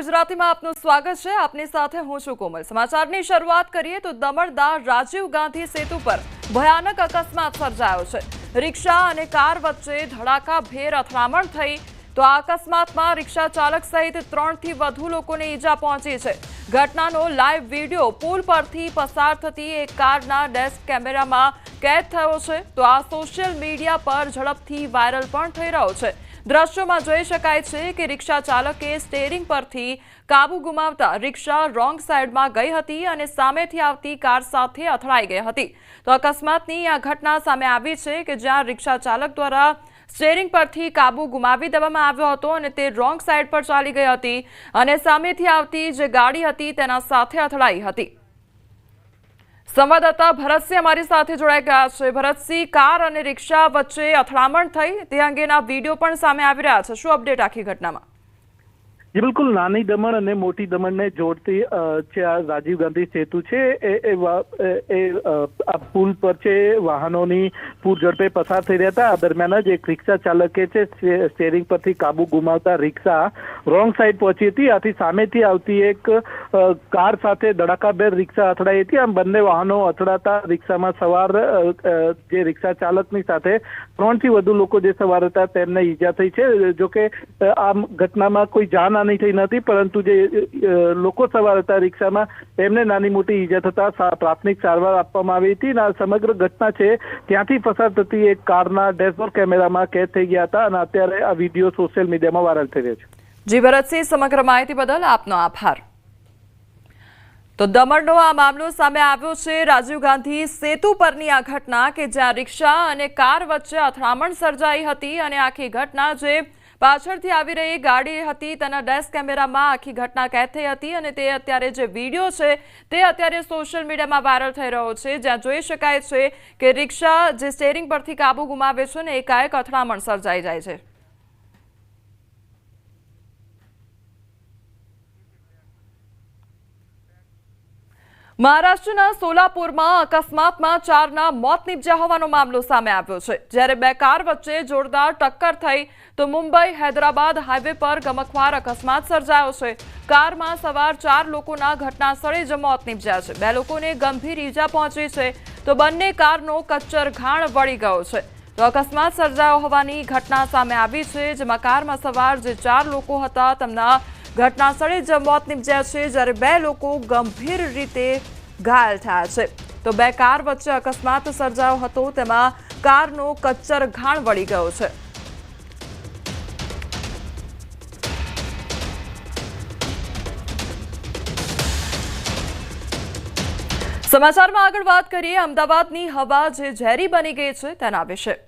ગુજરાતીમાં આપનું સ્વાગત છે। આપની સાથે હું છું કોમલ। સમાચારની શરૂઆત કરીએ તો દમણદાર રાજીવ ગાંધી સેતુ પર ભયાનક અકસ્માત સર્જાયો છે। રિક્ષા અને કાર વચ્ચે ધડાકાભેર અથડામણ થઈ તો આ અકસ્માતમાં રિક્ષા ચાલક સહિત 3 થી વધુ લોકોને ઈજા પહોંચી છે। ઘટનાનો લાઈવ વિડિયો પુલ પરથી પસાર થતી એક કારના ડેશ કેમેરામાં કેદ થયો છે તો આ સોશિયલ મીડિયા પર ઝડપથી વાયરલ પણ થઈ રહ્યો છે। દ્રશ્યોમાં જોઈ શકાય છે કે રિક્ષા ચાલકે સ્ટીયરિંગ પરથી કાબુ ગુમાવતા રિક્ષા રોંગ સાઈડમાં ગઈ હતી અને સામેથી આવતી કાર સાથે અથડાઈ ગઈ હતી। તો અકસ્માતની આ ઘટના સામે આવી છે કે જ્યાં રિક્ષા ચાલક દ્વારા સ્ટીયરિંગ પરથી કાબુ ગુમાવી દેવામાં આવ્યો હતો અને તે રોંગ સાઈડ પર ચાલી ગઈ હતી અને સામેથી આવતી જે ગાડી હતી તેના સાથે અથડાઈ હતી। સંવાદદાતા ભરતસિંહ અમારી સાથે જોડાઈ ગયા છે। ભરતસિંહ, કાર અને રિક્ષા વચ્ચે અથડામણ થઈ તે અંગેના વિડીયો પણ સામે આવી રહ્યા છે। શું અપડેટ આખી ઘટનામાં? जी बिल्कुल, नानी दमण અને મોટી દમણને જોડતી છે આ રાજીવ ગાંધી સેતુ છે એ આ પુલ પર છે વાહનોની પૂર ઝડપે પસાર થઈ રહ્યા હતા। આ દરમિયાન જ એક રિક્ષા ચાલકે છે સ્ટીયરિંગ પરથી કાબુ ગુમાવતા રિક્ષા રોંગ સાઈડ પહોંચી હતી। આથી સામેથી આવતી એક કાર સાથે ધડાકાભેર રિક્ષા અથડાઈ હતી। આમ બંને વાહનો અથડાતા રિક્ષામાં સવાર જે રિક્ષા ચાલકની સાથે 3 થી વધુ લોકો જે સવાર હતા તેમને ઈજા થઈ છે। જોકે આ ઘટનામાં કોઈ જાન नहीं थी नहीं, परंतु जे लोको सवार था रिक्शा में तेमने नानी मोटी ईजा थता प्राथमिक सारवार आपवामां आवी हती। समग्र घटना है त्यांथी पसार थती एक कारना डैशबोर्ड कैमरा में कैद थई गया था और अत्यारे आ विडियो सोशल मीडिया में वायरल थई रह्यो छे। जी भरतसिंह, समग्र माहिती बदल आपनो आभार। तो दमणनो आ मामलो सामे आव्यो छे। राजीव गांधी सेतु परनी आ घटना के ज्यां रिक्शा अने कार वच्चे અથડામણ સર્જાઈ હતી અને આખી ઘટના જે પાછળથી આવી રહી ગાડી હતી તેના ડેશ કેમેરામાં આખી ઘટના કેદ થઈ હતી અને તે અત્યારે જે વિડીયો છે તે અત્યારે સોશિયલ મીડિયામાં વાયરલ થઈ રહ્યો છે, જ્યાં જોઈ શકાય છે કે રિક્ષા જે સ્ટીયરિંગ પરથી કાબુ ગુમાવે છે ને એકાએક અથડામણ સર્જાઈ જાય છે। મહારાષ્ટ્રના સોલાપુરમાં અકસ્માતમાં 4ના મોત નીપજ્યા હોવાનો મામલો સામે આવ્યો છે। જ્યારે બે કાર વચ્ચે જોરદાર ટક્કર થઈ તો મુંબઈ હૈદરાબાદ હાઈવે પર ગમખ્વાર અકસ્માત સર્જાયો છે। કારમાં સવાર 4 લોકોના ઘટના સ્થળે જ મોત નીપજ્યા છે। 2 લોકોને ગંભીર ઈજા પહોંચી છે તો બંને કારનો કચ્ચર ઘાણ વળી ગયો છે। તો અકસ્માત સર્જાયો હોવાની ઘટના સામે આવી છે, જેમાં કારમાં સવાર જે 4 લોકો હતા તેમના ઘટના સ્થળે જ મોત નીપજ્યા છે, જ્યારે 2 લોકો ગંભીર રીતે ઘાયલ થયા છે। તો 2 કાર વચ્ચે અકસ્માત સર્જાયો હતો તેમાં કારનો કચ્ચર ઘાણ વળી ગયો છે। સમાચારમાં આગળ વાત કરીએ અમદાવાદની હવા જે ઝેરી બની ગઈ છે તેના વિશે।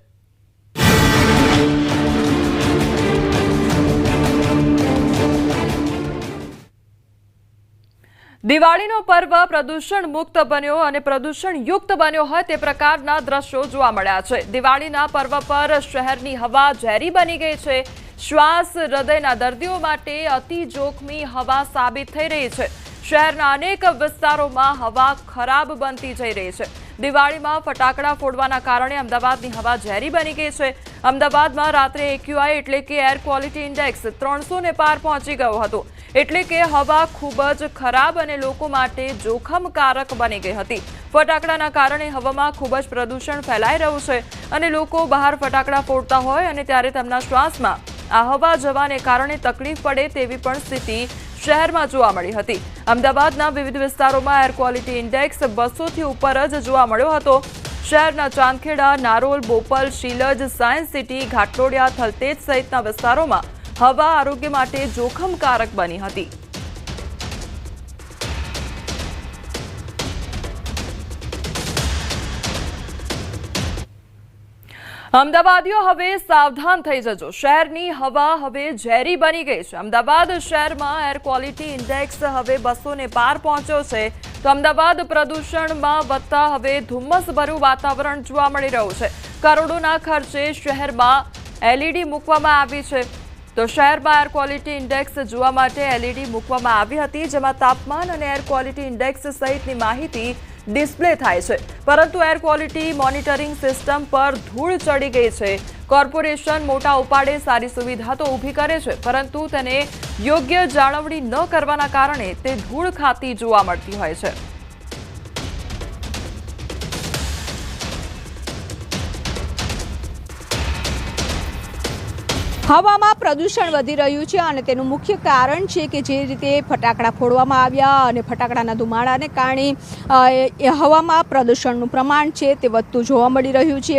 દિવાળીનો પર્વ પ્રદૂષણ મુક્ત બન્યો અને પ્રદૂષણ યુક્ત બન્યો હોય તે પ્રકારના દ્રશ્યો જોવા મળ્યા છે। દિવાળીના પર્વ પર શહેરની હવા ઝેરી બની ગઈ છે। શ્વાસ હૃદયના દર્દીઓ માટે અતિ જોખમી હવા સાબિત થઈ રહી છે। શહેરના અનેક વિસ્તારોમાં હવા ખરાબ બનતી જઈ રહી છે। દિવાળીમાં ફટાકડા ફોડવાના કારણે અમદાવાદની હવા ઝેરી બની ગઈ છે। અમદાવાદમાં રાત્રે AQI એટલે કે એર ક્વોલિટી ઇન્ડેક્સ 300 ને પાર પહોંચી ગયો હતો, એટલે કે હવા ખૂબ જ ખરાબ અને લોકો માટે જોખમકારક બની ગઈ હતી। ફટાકડાના કારણે હવામાં ખૂબ જ પ્રદૂષણ ફેલાઈ રહ્યું છે અને લોકો બહાર ફટાકડા ફોડતા હોય અને ત્યારે તેમના શ્વાસમાં આ હવા જવાને કારણે તકલીફ પડે તેવી પણ સ્થિતિ શહેરમાં જોવા મળી હતી। અમદાવાદના વિવિધ વિસ્તારોમાં એર ક્વોલિટી ઇન્ડેક્સ 200 થી ઉપર જ જોવા મળ્યો હતો। શહેરના ચાંદખેડા, નારોલ, બોપલ, શીલજ, સાયન્સ સિટી, ઘાટલોડિયા, થલતેજ સહિતના વિસ્તારોમાં હવા આરોગ્ય માટે જોખમકારક બની હતી। અમદાવાદીઓ હવે સાવધાન થઈ જજો। શહેરની હવા હવે ઝેરી બની ગઈ છે। અમદાવાદ શહેરમાં એર ક્વોલિટી ઇન્ડેક્સ હવે 200 ને પાર પહોંચ્યો છે તો અમદાવાદ પ્રદૂષણમાં વધતા હવે ધુમ્મસભર્યું વાતાવરણ જોવા મળી રહ્યું છે। કરોડોના ખર્ચે શહેરમાં LED મૂકવામાં આવી છે। તો શહેરમાં એર ક્વોલિટી ઇન્ડેક્સ જોવા માટે LED મૂકવામાં આવી હતી, જેમાં તાપમાન અને એર ક્વોલિટી ઇન્ડેક્સ સહિતની માહિતી ડિસ્પ્લે થાય છે, પરંતુ એર ક્વોલિટી મોનિટરિંગ સિસ્ટમ પર ધૂળ ચડી ગઈ છે. કોર્પોરેશન મોટા ઉપાડે સારી સુવિધા તો ઊભી કરે છે, પરંતુ તેને યોગ્ય જાળવણી ન કરવાના કારણે તે ધૂળ ખાતી જોવા મળતી હોય છે. હવામાં પ્રદૂષણ વધી રહ્યું છે અને તેનું મુખ્ય કારણ છે કે જે રીતે ફટાકડા ફોડવામાં આવ્યા અને ફટાકડાના ધુમાડાને કારણે હવામાં પ્રદૂષણનું પ્રમાણ છે તે વધતું જોવા મળી રહ્યું છે.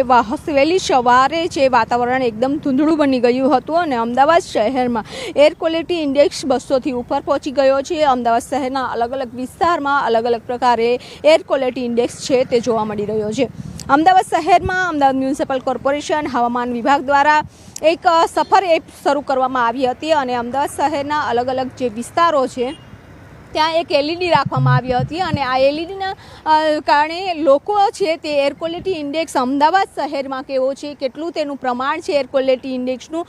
વહેલી સવારે જે વાતાવરણ એકદમ ધૂંધળું બની ગયું હતું અને અમદાવાદ શહેરમાં એર ક્વોલિટી ઇન્ડેક્સ 200થી ઉપર પહોંચી ગયો છે. અમદાવાદ શહેરના અલગ અલગ વિસ્તારમાં અલગ અલગ પ્રકારે એર ક્વોલિટી ઇન્ડેક્સ છે તે જોવા મળી રહ્યો છે. અમદાવાદ શહેરમાં અમદાવાદ મ્યુનિસિપલ કોર્પોરેશન હવામાન વિભાગ દ્વારા એક સફર એપ શરૂ કરવામાં આવી હતી અને અમદાવાદ શહેરના અલગ અલગ જે વિસ્તારો છે ત્યાં એક LED રાખવામાં આવી હતી અને આ LEDના કારણે લોકો છે તે એર ક્વોલિટી ઇન્ડેક્સ અમદાવાદ શહેરમાં કેવો છે, કેટલું તેનું પ્રમાણ છે એર ક્વોલિટી ઇન્ડેક્સનું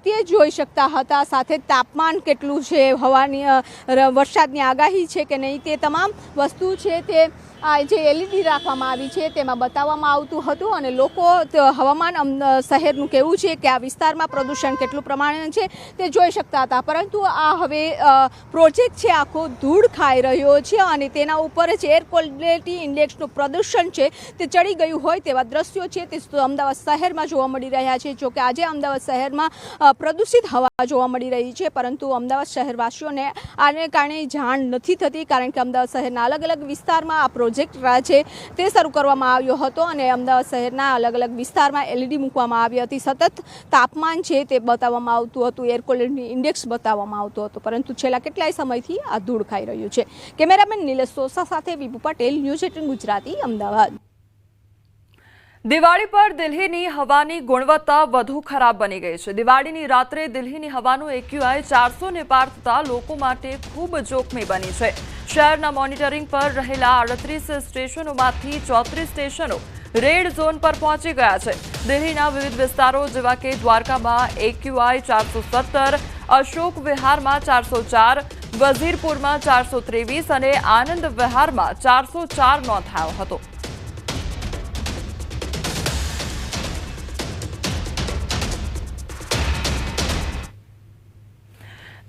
તે જોઈ શકતા હતા. સાથે તાપમાન કેટલું છે, હવાની વરસાદની આગાહી છે કે નહીં, તે તમામ વસ્તુ છે તે આ જે LED રાખવામાં આવી છે તેમાં બતાવવામાં આવતું હતું અને લોકો હવામાન શહેરનું કેવું છે કે આ વિસ્તારમાં પ્રદૂષણ કેટલું પ્રમાણે છે તે જોઈ શકતા હતા. પરંતુ આ હવે પ્રોજેક્ટ છે આખો ધૂળ ખાઈ રહ્યો છે અને તેના ઉપર જ એર ક્વોલિટી ઇન્ડેક્સનું પ્રદૂષણ છે તે ચડી ગયું હોય તેવા દ્રશ્યો છે તે અમદાવાદ શહેરમાં જોવા મળી રહ્યા છે. જો કે આજે અમદાવાદ શહેરમાં પ્રદૂષિત હવા જોવા મળી રહી છે, પરંતુ અમદાવાદ શહેરવાસીઓને આને કારણે જાણ નથી થતી, કારણ કે અમદાવાદ શહેરના અલગ અલગ વિસ્તારમાં આ પ્રોજેક્ટ છે તે શરૂ કરવામાં આવ્યો હતો અને અમદાવાદ શહેરના અલગ અલગ વિસ્તારમાં LED મૂકવામાં આવી હતી. સતત તાપમાન છે તે બતાવવામાં આવતું હતું, એર ક્વોલિટી ઇન્ડેક્સ બતાવવામાં આવતું હતું, પરંતુ છેલ્લા કેટલાય સમયથી આ ધૂળ ખાઈ રહ્યું છે. કેમેરામેન નિલેશ સોસા સાથે વિભુ પટેલ, ન્યૂઝ 18 ગુજરાતી, અમદાવાદ. દિવાળી પર દિલ્હીની હવાની ગુણવત્તા વધુ ખરાબ બની ગઈ છે. દિવાળીની રાત્રે દિલ્હીની હવાનું AQI 400 ને પાર થતા લોકો માટે ખૂબ જોખમી બની છે. શહેરના મોનિટરિંગ પર રહેલા 38 સ્ટેશનોમાંથી 34 સ્ટેશનો રેડ ઝોન પર પહોંચી ગયા છે. દિલ્હીના વિવિધ વિસ્તારો જેવા કે દ્વારકામાં AQI 417, અશોક વિહારમાં 404, વઝીરપુરમાં 423 અને આનંદ વિહારમાં 404 નોંધાયો હતો.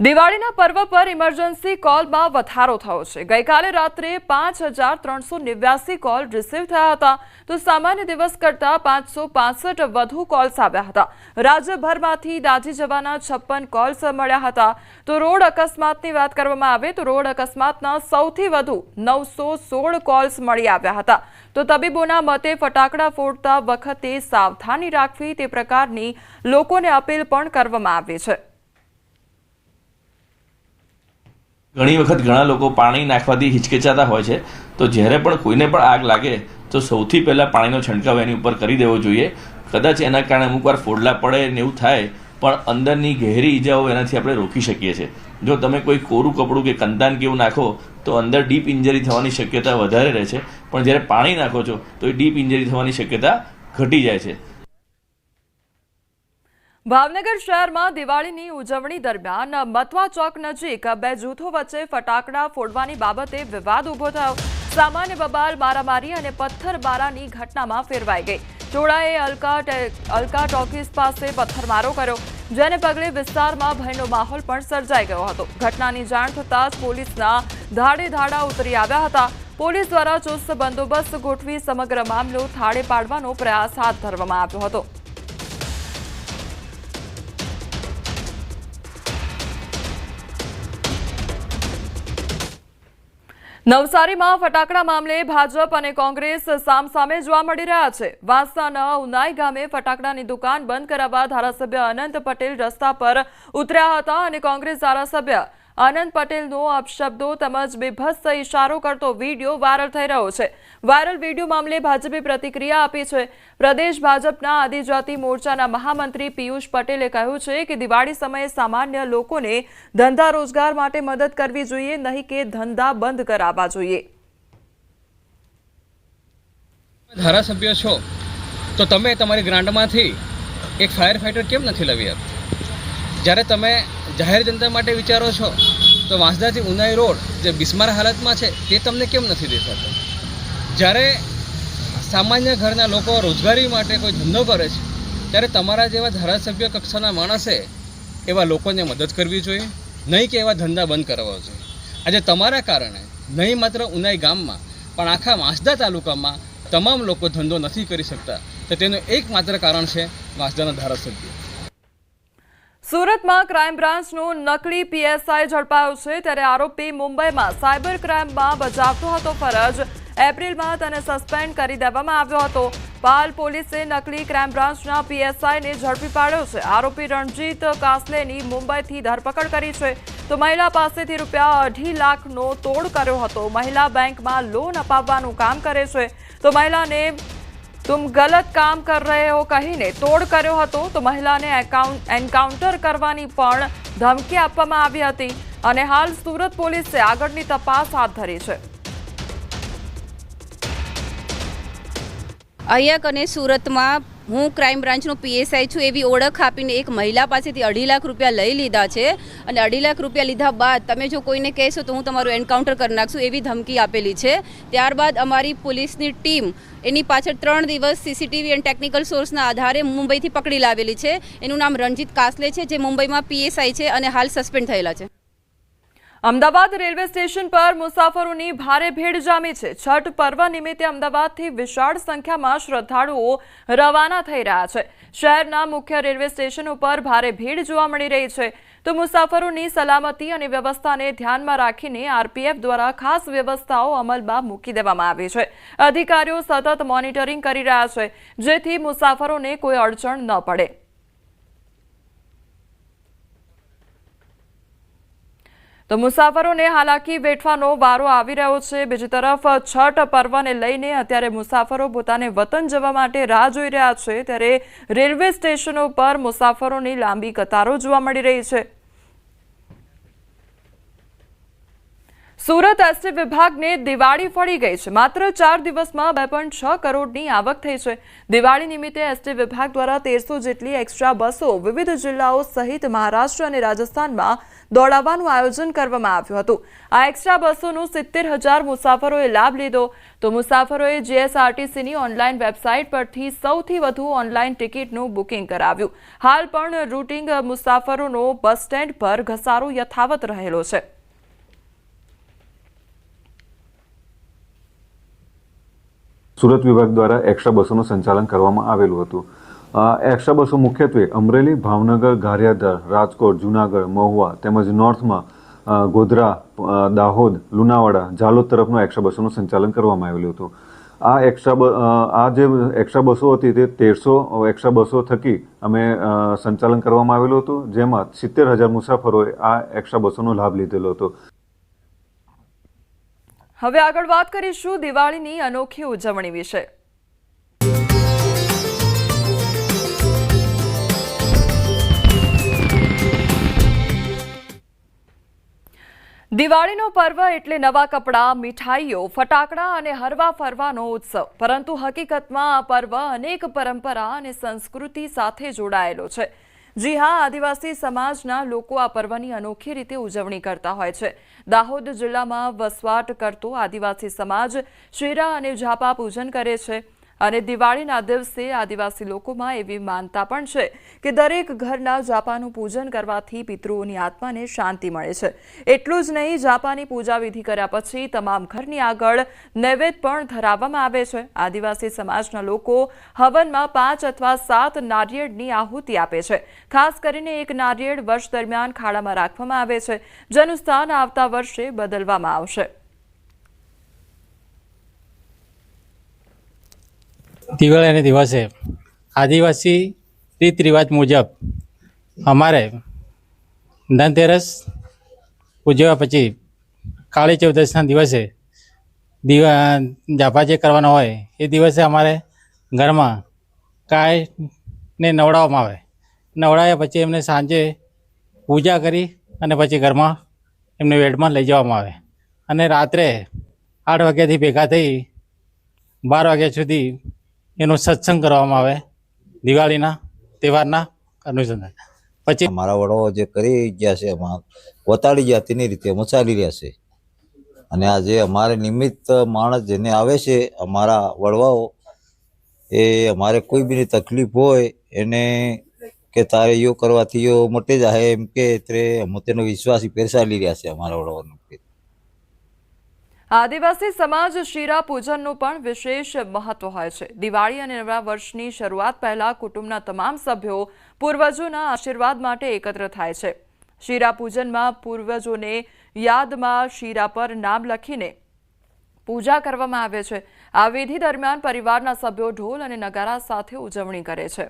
દિવાળીના પર્વ પર ઇમરજન્સી કોલમાં વધારો થયો છે. ગઈકાલે રાત્રે 5389 કોલ રિસીવ થયા હતા, તો સામાન્ય દિવસ કરતાં 565 વધુ કોલ્સ આવ્યા હતા. રાજ્યભરમાંથી દાઝી જવાના 56 કોલ્સ મળ્યા હતા. તો રોડ અકસ્માતની વાત કરવામાં આવે તો રોડ અકસ્માતના સૌથી વધુ 916 કોલ્સ મળી આવ્યા હતા. તો તબીબોના મતે ફટાકડા ફોડતા વખતે સાવધાની રાખવી તે પ્રકારની લોકોને અપીલ પણ કરવામાં આવી છે. ઘણી વખત ઘણા લોકો પાણી નાખવાથી હિચકિચાતા હોય છે, તો જ્યારે પણ કોઈને પણ આગ લાગે તો સૌથી પહેલાં પાણીનો છંટકાવ એની ઉપર કરી દેવો જોઈએ. કદાચ એના કારણે અમુકવાર ફોડલા પડે ને એવું થાય, પણ અંદરની ગહેરી ઈજાઓ એનાથી આપણે રોકી શકીએ છીએ. જો તમે કોઈ કોરું કપડું કે કંતાન કે એવું નાખો તો અંદર ડીપ ઇન્જરી થવાની શક્યતા વધારે રહે છે, પણ જ્યારે પાણી નાખો છો તો એ ડીપ ઇન્જરી થવાની શક્યતા ઘટી જાય છે. ભાવનગર શહેરમાં દિવાળીની ઉજવણી દરમિયાન મતવા ચોક નજીક બે જૂથો વચ્ચે ફટાકડા ફોડવાની બાબતે વિવાદ ઉભો થયો. સામાન્ય બબાલ, મારામારી અને પથ્થરમારાની ઘટનામાં ફેરવાઈ ગઈ. ટોળાએ અલકા ટોકીઝ પાસે પથ્થરમારો કર્યો, જેને પગલે વિસ્તારમાં ભયનો માહોલ પણ સર્જાઈ ગયો હતો. ઘટનાની જાણ થતાં જ પોલીસના ધાડે ધાડા ઉતરી આવ્યા હતા. પોલીસ દ્વારા ચુસ્ત બંદોબસ્ત ગોઠવી સમગ્ર મામલો થાળે પાડવાનો પ્રયાસ હાથ ધરવામાં આવ્યો હતો. નવસારીમાં ફટાકડા મામલે ભાજપ અને કોંગ્રેસ સામસામે જોવા મળી રહ્યા છે. વાંસદાના ઉનાઈ ગામે ફટાકડાની દુકાન બંધ કરાવવા ધારાસભ્ય અનંત પટેલ રસ્તા પર ઉતર્યા હતા અને કોંગ્રેસ ધારાસભ્ય અનંત પટેલનો અપશબ્દો તેમજ બેભત્સ ઇશારો કરતો વિડીયો વાયરલ થઈ રહ્યો છે. વાયરલ વિડીયો મામલે ભાજપે પ્રતિક્રિયા આપી છે. પ્રદેશ ભાજપના આદિજાતિ મોરચાના મહામંત્રી પિયુષ પટેલે કહ્યું છે કે દિવાળી સમયે સામાન્ય લોકોને ધંધા રોજગાર માટે મદદ કરવી જોઈએ, નહીં કે ધંધા બંધ કરાવવા જોઈએ. ધારાસભ્ય છો તો તમે તમારી ગ્રાન્ટમાંથી એક ફાયર ફાઇટર કેમ નથી લાવી આપતા? જ્યારે તમે જાહેર જનતા માટે વિચારો છો તો વાંસદાથી ઉનાઈ રોડ જે બિસ્માર હાલતમાં છે તે તમને કેમ નથી દેખાતો? જ્યારે સામાન્ય ઘરના લોકો રોજગારી માટે કોઈ ધંધો કરે છે ત્યારે તમારા જેવા ધારાસભ્ય કક્ષાના માણસે એવા લોકોને મદદ કરવી જોઈએ, નહીં કે એવા ધંધા બંધ કરવા જોઈએ. આજે તમારા કારણે નહીં માત્ર ઉનાઈ ગામમાં પણ આખા વાંસદા તાલુકામાં તમામ લોકો ધંધો નથી કરી શકતા. તો તેનું એકમાત્ર કારણ છે વાંસદાના ધારાસભ્ય. સુરતમાં ક્રાઇમ બ્રાન્ચનું નકલી પીએસઆઈ ઝડપાયો છે, ત્યારે આરોપી મુંબઈમાં સાયબર ક્રાઇમમાં બજાવતો હતો ફરજ. એપ્રિલમાં તેને સસ્પેન્ડ કરી દેવામાં આવ્યો હતો. પાલ પોલીસે નકલી ક્રાઇમ બ્રાન્ચના પીએસઆઈને ઝડપી પાડ્યો છે. આરોપી રણજીત કાસલેની મુંબઈથી ધરપકડ કરી છે. તો મહિલા પાસેથી રૂપિયા 2.5 લાખનો તોડ કર્યો હતો. મહિલા બેંકમાં લોન અપાવવાનું કામ કરે છે. તો મહિલાને तुम गलत काम कर रहे हो कहीने तोड़ કર્યો હતો. તો મહિલાને એન્કાઉન્ટર કરવાની પણ ધમકી આપવામાં આવી હતી અને હાલ સુરત પોલીસે આગળની તપાસ હાથ ધરી છે. અહીંયા કને સુરતમાં હું ક્રાઇમ બ્રાન્ચનો પીએસઆઈ છું એવી ઓળખ આપીને એક મહિલા પાસેથી 2.5 લાખ રૂપિયા લઈ લીધા છે અને 2.5 લાખ રૂપિયા લીધા બાદ તમે જો કોઈને કહેશો તો હું તમારું એન્કાઉન્ટર કરી નાખશું એવી ધમકી આપેલી છે. ત્યારબાદ અમારી પોલીસની ટીમ એની પાછળ 3 દિવસ સીસીટીવી અને ટેકનિકલ સોર્સના આધારે મુંબઈથી પકડી લાવેલી છે. એનું નામ રણજીત કાસલે છે, જે મુંબઈમાં પીએસઆઈ છે અને હાલ સસ્પેન્ડ થયેલા છે. અમદાવાદ રેલવે સ્ટેશન પર મુસાફરોની ભારે ભીડ જામી છે. છઠ પર્વ નિમિત્તે અમદાવાદથી વિશાળ સંખ્યામાં શ્રદ્ધાળુઓ રવાના થઈ રહ્યા છે. શહેરના મુખ્ય રેલવે સ્ટેશન ઉપર ભારે ભીડ જોવા મળી રહી છે. તો મુસાફરોની સલામતી અને વ્યવસ્થાને ધ્યાનમાં રાખીને આરપીએફ દ્વારા ખાસ વ્યવસ્થાઓ અમલમાં મૂકી દેવામાં આવી છે. અધિકારીઓ સતત મોનિટરિંગ કરી રહ્યા છે, જેથી મુસાફરોને કોઈ અડચણ ન પડે. તો મુસાફરોને હાલાકી વેઠવાનો વારો આવી રહ્યો છે. બીજી તરફ છઠ પર્વને લઈને અત્યારે મુસાફરો પોતાને વતન જવા માટે રાહ જોઈ રહ્યા છે, ત્યારે રેલવે સ્ટેશનો પર મુસાફરોની લાંબી કતારો જોવા મળી રહી છે. સુરત એસટી વિભાગને દિવાળી ફળી ગઈ છે. માત્ર 4 દિવસમાં 2.6 કરોડની આવક થઈ છે. દિવાળી નિમિત્તે એસટી વિભાગ દ્વારા 1300 જેટલી એક્સ્ટ્રા બસો વિવિધ જિલ્લાઓ સહિત મહારાષ્ટ્ર અને રાજસ્થાનમાં દોડાવવાનું આયોજન કરવામાં આવ્યું હતું. આ એક્સ્ટ્રા બસોનો 70,000 મુસાફરોએ લાભ લીધો. તો મુસાફરોએ જીએસઆરટીસીની ઓનલાઈન વેબસાઇટ પરથી સૌથી વધુ ઓનલાઈન ટિકિટનું બુકિંગ કરાવ્યું. હાલ પણ રૂટિંગ મુસાફરોનો બસ સ્ટેન્ડ પર ઘસારો યથાવત રહેલો છે. સુરત વિભાગ દ્વારા એક્સ્ટ્રા બસોનું સંચાલન કરવામાં આવેલું હતું. એક્સ્ટ્રા બસો મુખ્યત્વે અમરેલી, ભાવનગર, ગારિયાધાર, રાજકોટ, જૂનાગઢ, મહુવા તેમજ નોર્થમાં ગોધરા, દાહોદ, લુણાવાડા, ઝાલોદ તરફનો એક્સ્ટ્રા બસોનું સંચાલન કરવામાં આવેલું હતું. આ જે એક્સ્ટ્રા બસો હતી તે 1300 એક્સ્ટ્રા બસો થકી અમે સંચાલન કરવામાં આવેલું હતું, જેમાં 70,000 મુસાફરોએ આ એક્સ્ટ્રા બસોનો લાભ લીધેલો હતો. હવે આગળ વાત કરીશું દિવાળીની અનોખી ઉજવણી વિશે. દિવાળીનો પર્વ એટલે નવા કપડાં, મીઠાઈઓ, ફટાકડા અને હરવા ફરવાનો ઉત્સવ. પરંતુ હકીકતમાં આ પર્વ અનેક પરંપરા અને સંસ્કૃતિ સાથે જોડાયેલો છે. જી હા, આદિવાસી સમાજના લોકો આ પર્વની અનોખી રીતે ઉજવણી કરતા હોય છે. દાહોદ જિલ્લામાં વસવાટ કરતો આદિવાસી સમાજ શેરા અને ઝાપા પૂજન કરે છે અને દિવાળીના દિવસે આદિવાસી લોકોમાં એવી માનતા પણ છે કે દરેક ઘરના ઝાપાનું પૂજન કરવાથી પિતૃઓની આત્માને શાંતિ મળે છે. એટલું જ નહીં, ઝાપાની પૂજા વિધિ કર્યા પછી તમામ ઘરની આગળ નૈવેદ્ય પણ ધરાવવામાં આવે છે. આદિવાસી સમાજના લોકો હવનમાં 5 અથવા 7 નારિયેળની આહુતિ આપે છે. ખાસ કરીને એક નારિયેળ વર્ષ દરમિયાન ખાડામાં રાખવામાં આવે છે, જેનું સ્થાન આવતા વર્ષે બદલવામાં આવશે. દિવાળીના દિવસે આદિવાસી રીત રિવાજ મુજબ અમારે ધનતેરસ ઉજવ્યા પછી કાળી ચૌદસના દિવસે ઝાપા જે કરવાના હોય એ દિવસે અમારે ઘરમાં ગાયને નવડાવવામાં આવે. નવડાવ્યા પછી એમને સાંજે પૂજા કરી અને પછી ઘરમાં એમને વેડમાં લઈ જવામાં આવે અને રાત્રે 8 વાગ્યાથી ભેગા થઈ 12 વાગ્યા સુધી એનો સત્સંગ કરવામાં આવે દિવાળીના તહેવારના અનુસંધાન. પછી મારા વડાઓ જે કરી ગયા છે એમાં વતાડી ગયા તેની રીતે અમે ચાલી રહ્યા છે અને આ જે અમારે નિમિત્ત માણસ જેને આવે છે અમારા વડવાઓ, એ અમારે કોઈ બી તકલીફ હોય એને કે તારે યો કરવાથી યો મટી જાય એમ કે અમે તેનો વિશ્વાસ પેરસાલી રહ્યા છે અમારા વડવાનો. આદિવાસી સમાજ શીરા પૂજનનું પણ વિશેષ મહત્વ હોય છે. દિવાળી અને નવા વર્ષની શરૂઆત પહેલા કુટુંબના તમામ સભ્યો પૂર્વજોના આશીર્વાદ માટે એકત્ર થાય છે. શીરા પૂજનમાં પૂર્વજોને યાદમાં શીરા પર નામ લખીને પૂજા કરવામાં આવે છે. આ વિધિ દરમિયાન પરિવારના સભ્યો ઢોલ અને નગારા સાથે ઉજવણી કરે છે.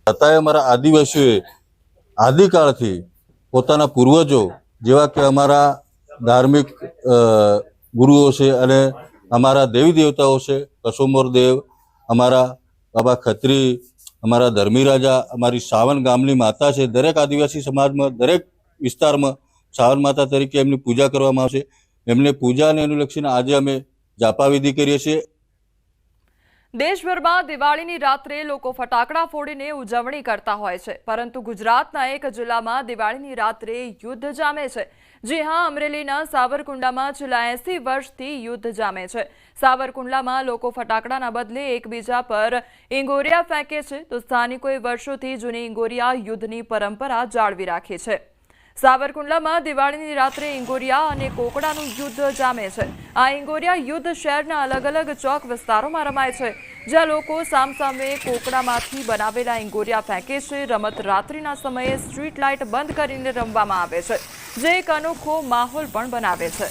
છતાંય અમારા આદિવાસીઓએ આદિકાળથી પોતાના પૂર્વજો જેવા કે અમારા ધાર્મિક ગુરુઓ છે અને અમારા દેવી દેવતાઓ છે, કસોમર દેવ, અમારા બાબા ખત્રી, અમારા ધર્મી રાજા, અમારી સાવન ગામની માતા છે. દરેક આદિવાસી સમાજમાં દરેક વિસ્તારમાં સાવન માતા તરીકે એમની પૂજા કરવામાં આવશે. એમને પૂજા અને અનુલક્ષીને આજે અમે જાપા વિધિ કરીએ છીએ. દેશભરમાં દિવાળીની રાત્રે લોકો ફટાકડા ફોડીને ઉજવણી કરતા હોય છે, પરંતુ ગુજરાતના એક જિલ્લામાં દિવાળીની રાત્રે યુદ્ધ જામે છે. જી હા, અમરેલીના સાવરકુંડલામાં છેલ્લા 80 વર્ષથી યુદ્ધ જામે છે. સાવરકુંડલામાં લોકો ફટાકડાના બદલે એકબીજા પર ઈંગોરિયા ફેંકે છે, તો સ્થાનિકોએ વર્ષોથી જૂની ઈંગોરિયા યુદ્ધની પરંપરા જાળવી રાખી છે. સાવરકુંડલામાં દિવાળીની રાત્રે ઈંગોરિયા અને કોકડાનું યુદ્ધ જામે છે. આ ઈંગોરિયા યુદ્ધ શહેરના અલગ અલગ ચોક વિસ્તારોમાં રમાય છે, જ્યાં લોકો સામસામે કોકડામાંથી બનાવેલા ઈંગોરિયા ફેંકે છે. રમત રાત્રિના સમયે સ્ટ્રીટ લાઇટ બંધ કરીને રમવામાં આવે છે, જે એક અનોખો માહોલ પણ બનાવે છે.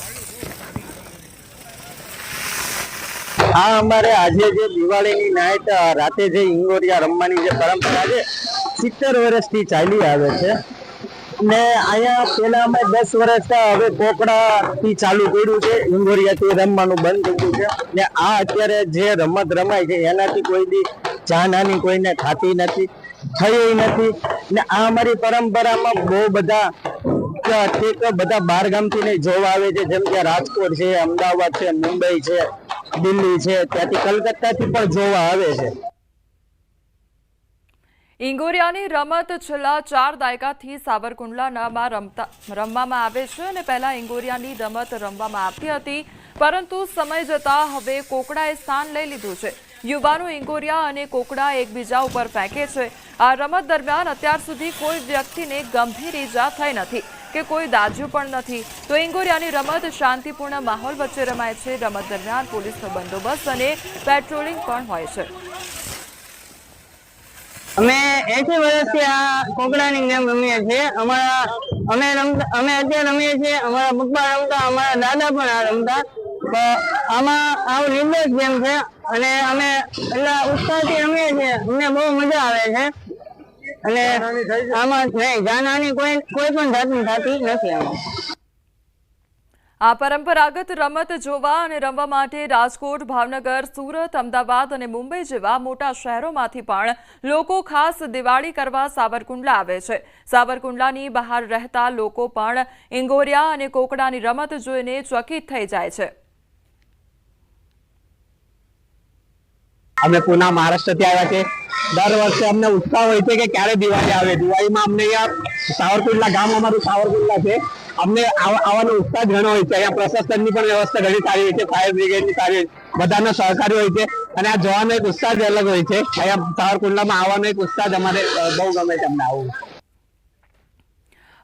આ અમારે આજે જે દિવાળીની નાઇટ રાતે જે ઈંગોરિયા રમવાની જે પરંપરા છે 70 વર્ષથી ચાલી આવે છે. ને અહીંયા પેલા અમે 10 વર્ષ હવે કોકડાથી ચાલુ કર્યું છે, ઈંગોરિયાથી રમવાનું બંધ કર્યું છે. ને આ અત્યારે જે રમત રમાય છે એનાથી કોઈ બી જાનહાની કોઈને થતી નથી, થઈ નથી. ને આ અમારી પરંપરામાં બહુ બધા બહાર ગામથી ને જોવા આવે છે, જેમ કે રાજકોટ છે, અમદાવાદ છે, મુંબઈ છે, દિલ્હી છે, ત્યાંથી કલકત્તાથી પણ જોવા આવે છે. ઈંગોરિયાની રમત છેલ્લા 4 દાયકાથી સાવરકુંડલામાં રમવામાં આવે છે અને પહેલા ઈંગોરિયાની રમત રમવામાં આવતી હતી, પરંતુ સમય જતાં હવે કોકડાએ સ્થાન લઈ લીધું છે. યુવાનો ઈંગોરિયા અને કોકડા એકબીજા ઉપર ફેંકે છે. આ રમત દરમિયાન અત્યાર સુધી કોઈ વ્યક્તિને ગંભીર ઈજા થઈ નથી કે કોઈ દાઝ્યું પણ નથી. તો ઈંગોરિયાની રમત શાંતિપૂર્ણ માહોલ વચ્ચે રમાય છે. રમત દરમિયાન પોલીસનો બંદોબસ્ત અને પેટ્રોલિંગ પણ હોય છે. અમે 80 વર્ષથી આ કોકડાની ગેમ રમીએ છીએ. અમે અત્યારે રમીએ છીએ. અમારા પપ્પા રમતા, અમારા દાદા પણ આ રમતા. આમાં આવું નિર્દોષ ગેમ છે અને અમે એટલા ઉત્સાહથી રમીએ છીએ. અમને બહુ મજા આવે છે અને આમાં નહીં જાનહાની કોઈ પણ જાતની થતી નથી. આ પરંપરાગત રમત જોવા અને રમવા માટે રાજકોટ, ભાવનગર, સુરત, અમદાવાદ અને મુંબઈ જેવા મોટા શહેરોમાંથી પણ લોકો ખાસ દિવાળી કરવા સાવરકુંડલા આવે છે. સાવરકુંડલાની બહાર રહેતા લોકો પણ ઈંગોરિયા અને કોકડાની રમત જોઈને ચકિત થઈ જાય છે. અમે પુના મહારાષ્ટ્રથી આવ્યા છે. દર વર્ષે અમને ઉત્સાહ હોય છે કે ક્યારે દિવાળી આવે. દિવાળીમાં અમને અહીંયા સાવરકુંડલા ગામ અમારું સાવરકુંડલા છે. અમને આવવાનો ઉત્સાહ ઘણો હોય છે. અહીંયા પ્રશાસનની પણ વ્યવસ્થા ઘણી સારી હોય છે, ફાયર બ્રિગેડની સારી, બધાનો સહકારી હોય છે અને આ જોવાનો એક ઉત્સાહ જ અલગ હોય છે. અહીંયા સાવરકુંડલામાં આવવાનો એક ઉત્સાહ અમારે બહુ ગમે છે અમને આવું.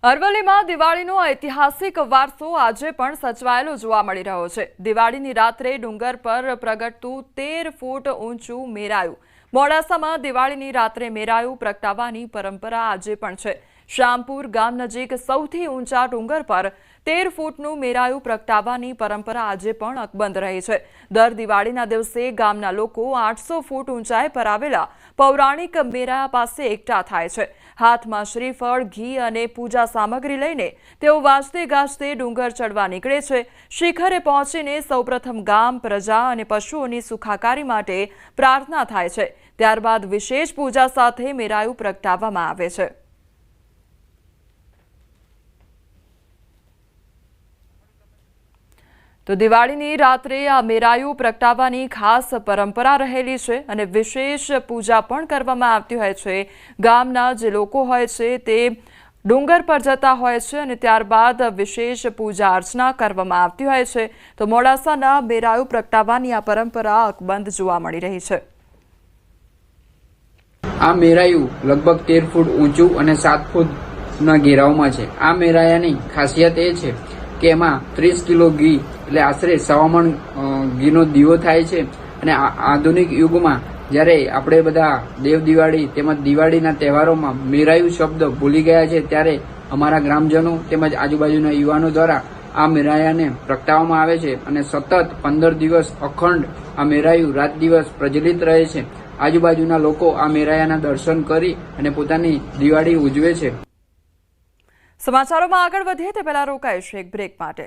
અરવલ્લીમાં દિવાળીનો ઐતિહાસિક વારસો આજે પણ સચવાયેલો જોવા મળી રહ્યો છે. દિવાળીની રાત્રે ડુંગર પર પ્રગટતું 13 ફૂટ ઊંચું મેરાયું. મોડાસામાં દિવાળીની રાત્રે મેરાયું પ્રગટાવવાની પરંપરા આજે પણ છે. શામપુર ગામ નજીક સૌથી ઊંચા ડુંગર પર 13 ફૂટનું મેરાયું પ્રગટાવવાની પરંપરા આજે પણ અકબંધ રહી છે. દર દિવાળીના દિવસે ગામના લોકો 800 ફૂટ ઊંચાઈ પર આવેલા પૌરાણિક મેરા પાસે એકઠા થાય છે. હાથમાં શ્રીફળ, ઘી અને પૂજા સામગ્રી લઈને તેઓ વાજતે ગાજતે ડુંગર ચડવા નીકળે છે. શિખરે પહોંચીને સૌપ્રથમ ગામ, પ્રજા અને પશુઓની સુખાકારી માટે પ્રાર્થના થાય છે. ત્યારબાદ વિશેષ પૂજા સાથે મેરાયું પ્રગટાવવામાં આવે છે. તો દિવાળીની રાત્રે આ મેરાયું પ્રગટાવવાની ખાસ પરંપરા રહેલી છે અને વિશેષ પૂજા પણ કરવામાં આવતી હોય છે. ગામના જે લોકો હોય છે તે ડુંગર પર જતા હોય છે અને ત્યારબાદ વિશેષ પૂજા અર્ચના કરવામાં આવતી હોય છે. તો મોડાસાના મેરાયું પ્રગટાવવાની આ પરંપરા અકબંધ જોવા મળી રહી છે. આ મેરાયું લગભગ 13 ફૂટ ઊંચું અને 7 ફૂટના ઘેરાવમાં છે. આ મેરાયાની ખાસિયત એ છે કે એમાં 30 કિલો ઘી એટલે આશરે 1.25 મણ ઘીનો દીવો થાય છે. અને આધુનિક યુગમાં જ્યારે આપણે બધા દેવ દિવાળી તેમજ દિવાળીના તહેવારોમાં મેરાયું શબ્દ ભૂલી ગયા છે, ત્યારે અમારા ગ્રામજનો તેમજ આજુબાજુના યુવાનો દ્વારા આ મેરાયાને પ્રગટાવવામાં આવે છે અને સતત 15 દિવસ અખંડ આ મેરાયું રાત દિવસ પ્રજ્વલિત રહે છે. આજુબાજુના લોકો આ મેરાયાના દર્શન કરી અને પોતાની દિવાળી ઉજવે છે. સમાચારોમાં આગળ વધીએ તે પહેલા રોકાઈશું એક બ્રેક માટે.